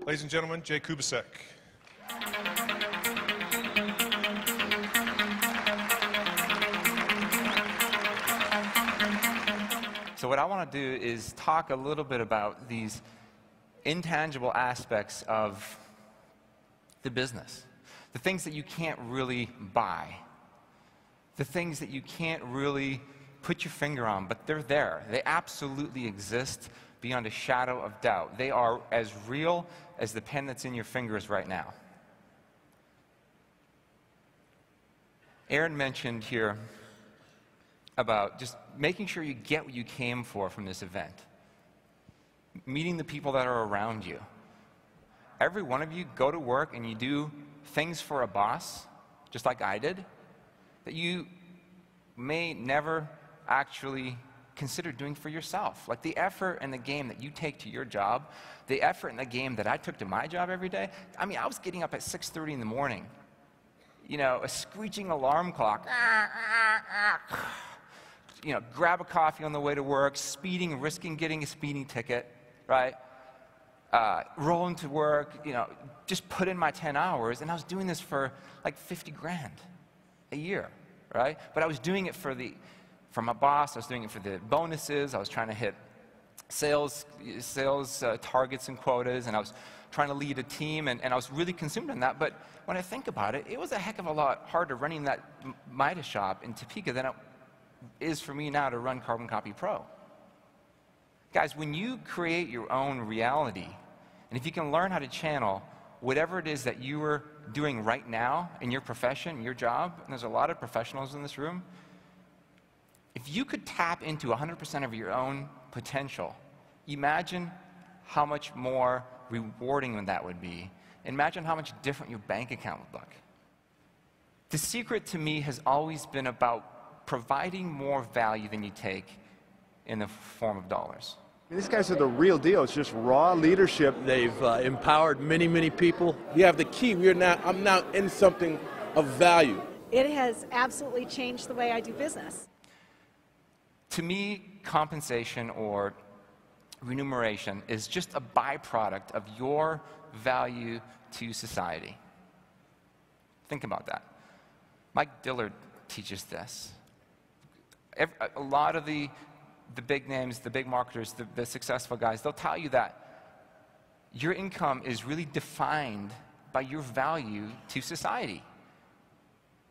Ladies and gentlemen, Jay Kubasek. So what I want to do is talk a little bit about these intangible aspects of the business. The things that you can't really buy. The things that you can't really put your finger on, but they're there. They absolutely exist beyond a shadow of doubt. They are as real as the pen that's in your fingers right now. Aaron mentioned here about just making sure you get what you came for from this event. Meeting the people that are around you. Every one of you go to work and you do things for a boss, just like I did, that you may never actually consider doing for yourself. Like the effort and the game that you take to your job, the effort and the game that I took to my job every day. I mean, I was getting up at 6:30 in the morning. You know, a screeching alarm clock. You know, grab a coffee on the way to work, speeding, risking getting a speeding ticket, right? Rolling to work, you know, just put in my 10 hours, and I was doing this for like 50 grand a year, right? But I was doing it for my boss, I was doing it for the bonuses, I was trying to hit sales targets and quotas, and I was trying to lead a team, and I was really consumed in that. But when I think about it, it was a heck of a lot harder running that Midas shop in Topeka than it is for me now to run Carbon Copy Pro. Guys, when you create your own reality, and if you can learn how to channel whatever it is that you are doing right now in your profession, your job, and there's a lot of professionals in this room, if you could tap into 100% of your own potential, imagine how much more rewarding that would be. Imagine how much different your bank account would look. The secret to me has always been about providing more value than you take in the form of dollars. These guys are the real deal. It's just raw leadership. They've empowered many, many people. We have the key. I'm now in something of value. It has absolutely changed the way I do business. To me, compensation or remuneration is just a byproduct of your value to society. Think about that. Mike Dillard teaches this. A lot of the big names, the big marketers, the successful guys, they'll tell you that your income is really defined by your value to society.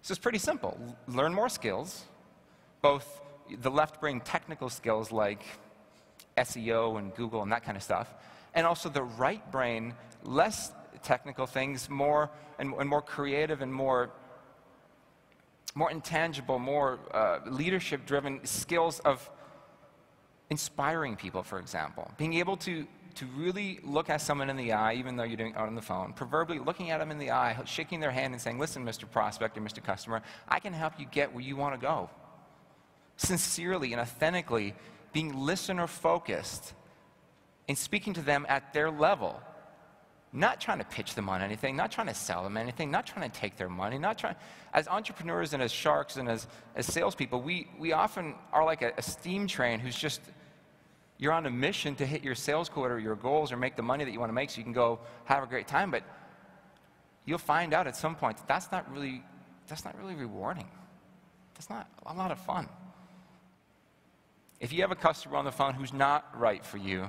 So it's pretty simple. Learn more skills, both the left-brain technical skills like SEO and Google and that kind of stuff, and also the right-brain, less technical things, more creative and more intangible, more leadership-driven skills of inspiring people, for example. Being able to really look at someone in the eye, even though you're doing it on the phone, proverbially looking at them in the eye, shaking their hand and saying, listen, Mr. Prospect or Mr. Customer, I can help you get where you want to go. Sincerely and authentically being listener-focused and speaking to them at their level. Not trying to pitch them on anything, not trying to sell them anything, not trying to take their money, not trying. As entrepreneurs and as sharks and as salespeople, we often are like a steam train who's just, you're on a mission to hit your sales quota or your goals or make the money that you want to make so you can go have a great time, but you'll find out at some point that that's not really rewarding. That's not a lot of fun. If you have a customer on the phone who's not right for you,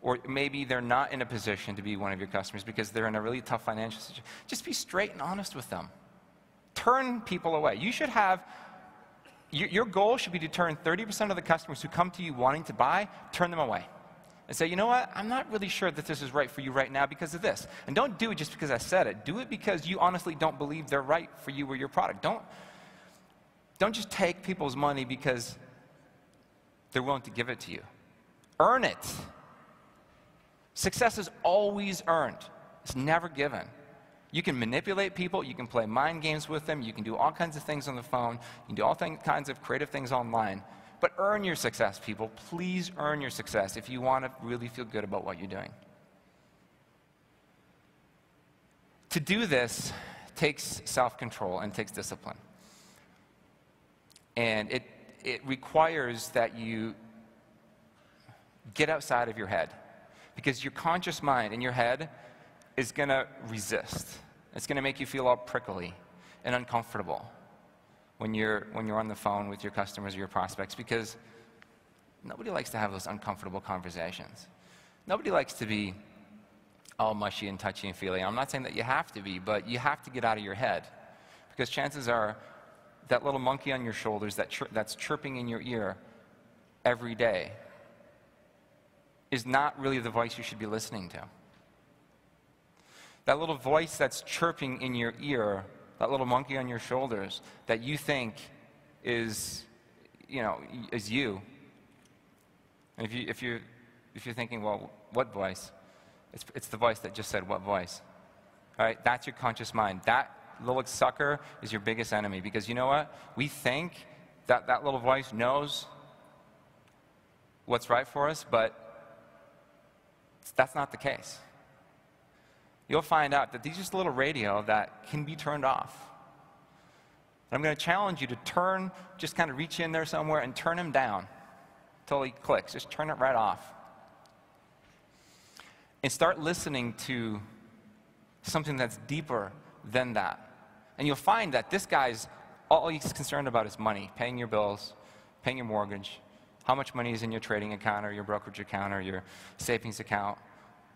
or maybe they're not in a position to be one of your customers because they're in a really tough financial situation, just be straight and honest with them. Turn people away. You should have, your goal should be to turn 30% of the customers who come to you wanting to buy, turn them away. And say, you know what, I'm not really sure that this is right for you right now because of this. And don't do it just because I said it. Do it because you honestly don't believe they're right for you or your product. Don't just take people's money because they're willing to give it to you. Earn it. Success is always earned. It's never given. You can manipulate people, you can play mind games with them, you can do all kinds of things on the phone, you can do all kinds of creative things online. But earn your success, people. Please earn your success if you want to really feel good about what you're doing. To do this takes self-control and takes discipline. And it requires that you get outside of your head. Because your conscious mind in your head is going to resist. It's going to make you feel all prickly and uncomfortable when you're on the phone with your customers or your prospects, because nobody likes to have those uncomfortable conversations. Nobody likes to be all mushy and touchy and feely. I'm not saying that you have to be, but you have to get out of your head, because chances are that little monkey on your shoulders that's chirping in your ear every day is not really the voice you should be listening to. That little voice that's chirping in your ear, that little monkey on your shoulders that you think is you. And if you're thinking, well, what voice? It's the voice that just said, what voice? All right, that's your conscious mind. That little sucker is your biggest enemy, because you know what? We think that that little voice knows what's right for us, but that's not the case. You'll find out that there's just a little radio that can be turned off. And I'm going to challenge you to just kind of reach in there somewhere and turn him down until he clicks. Just turn it right off. And start listening to something that's deeper than that. And you'll find that this guy's, all he's concerned about is money, paying your bills, paying your mortgage, how much money is in your trading account or your brokerage account or your savings account.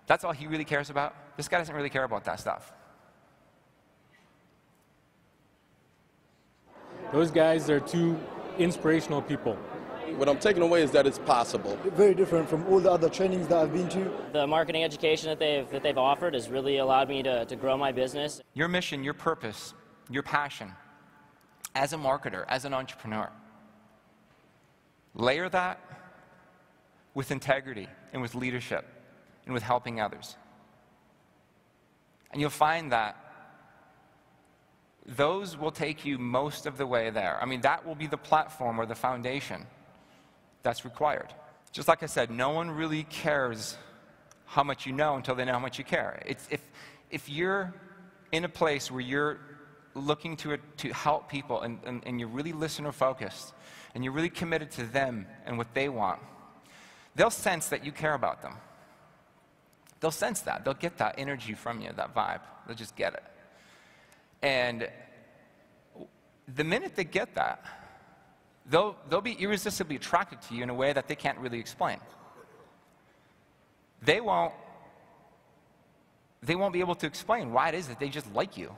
That's all he really cares about. This guy doesn't really care about that stuff. Those guys are two inspirational people. What I'm taking away is that it's possible. Very different from all the other trainings that I've been to. The marketing education that they've offered has really allowed me to grow my business. Your mission, your purpose, your passion as a marketer, as an entrepreneur. Layer that with integrity and with leadership and with helping others. And you'll find that those will take you most of the way there. I mean, that will be the platform or the foundation that's required. Just like I said, no one really cares how much you know until they know how much you care. If you're in a place where you're looking to help people and you're really listener-focused and you're really committed to them and what they want, they'll sense that you care about them. They'll sense that. They'll get that energy from you, that vibe. They'll just get it. And the minute they get that, they'll be irresistibly attracted to you in a way that they can't really explain. They won't be able to explain why it is that they just like you.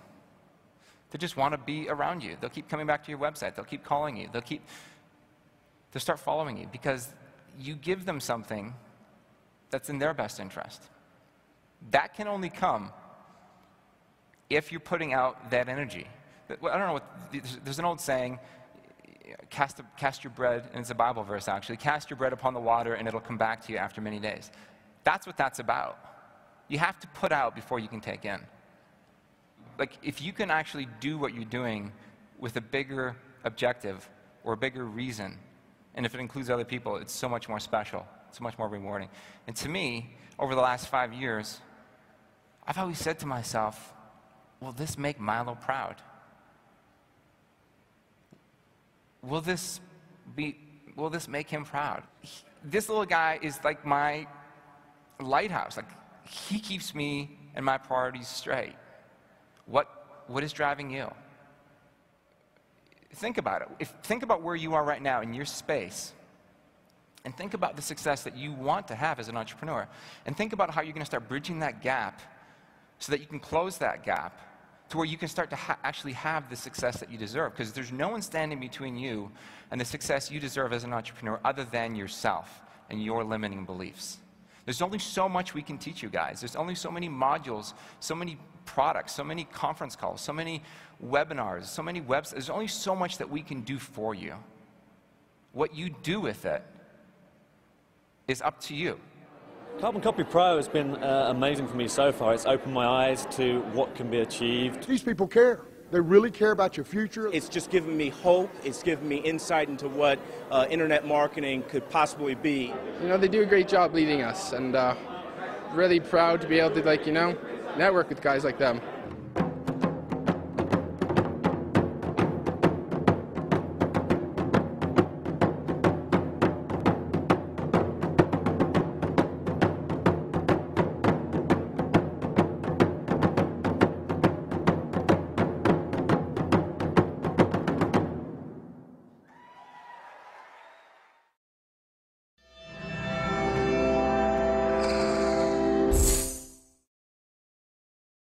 They just want to be around you. They'll keep coming back to your website. They'll keep calling you. They'll start following you because you give them something that's in their best interest. That can only come if you're putting out that energy. I don't know there's an old saying, cast your bread, and it's a Bible verse actually, cast your bread upon the water and it'll come back to you after many days. That's what that's about. You have to put out before you can take in. Like, if you can actually do what you're doing with a bigger objective or a bigger reason, and if it includes other people, it's so much more special, so much more rewarding. And to me, over the last 5 years, I've always said to myself, will this make Milo proud? Will this make him proud? This little guy is like my lighthouse. Like, he keeps me and my priorities straight. What is driving you? Think about it. Think about where you are right now in your space, and think about the success that you want to have as an entrepreneur, and think about how you're going to start bridging that gap so that you can close that gap to where you can start to actually have the success that you deserve, because there's no one standing between you and the success you deserve as an entrepreneur other than yourself and your limiting beliefs. There's only so much we can teach you guys. There's only so many modules, so many products, so many conference calls, so many webinars, so many websites. There's only so much that we can do for you. What you do with it is up to you. Carbon Copy Pro has been amazing for me so far. It's opened my eyes to what can be achieved. These people care. They really care about your future. It's just given me hope. It's given me insight into what internet marketing could possibly be. You know, they do a great job leading us, and really proud to be able to, network with guys like them.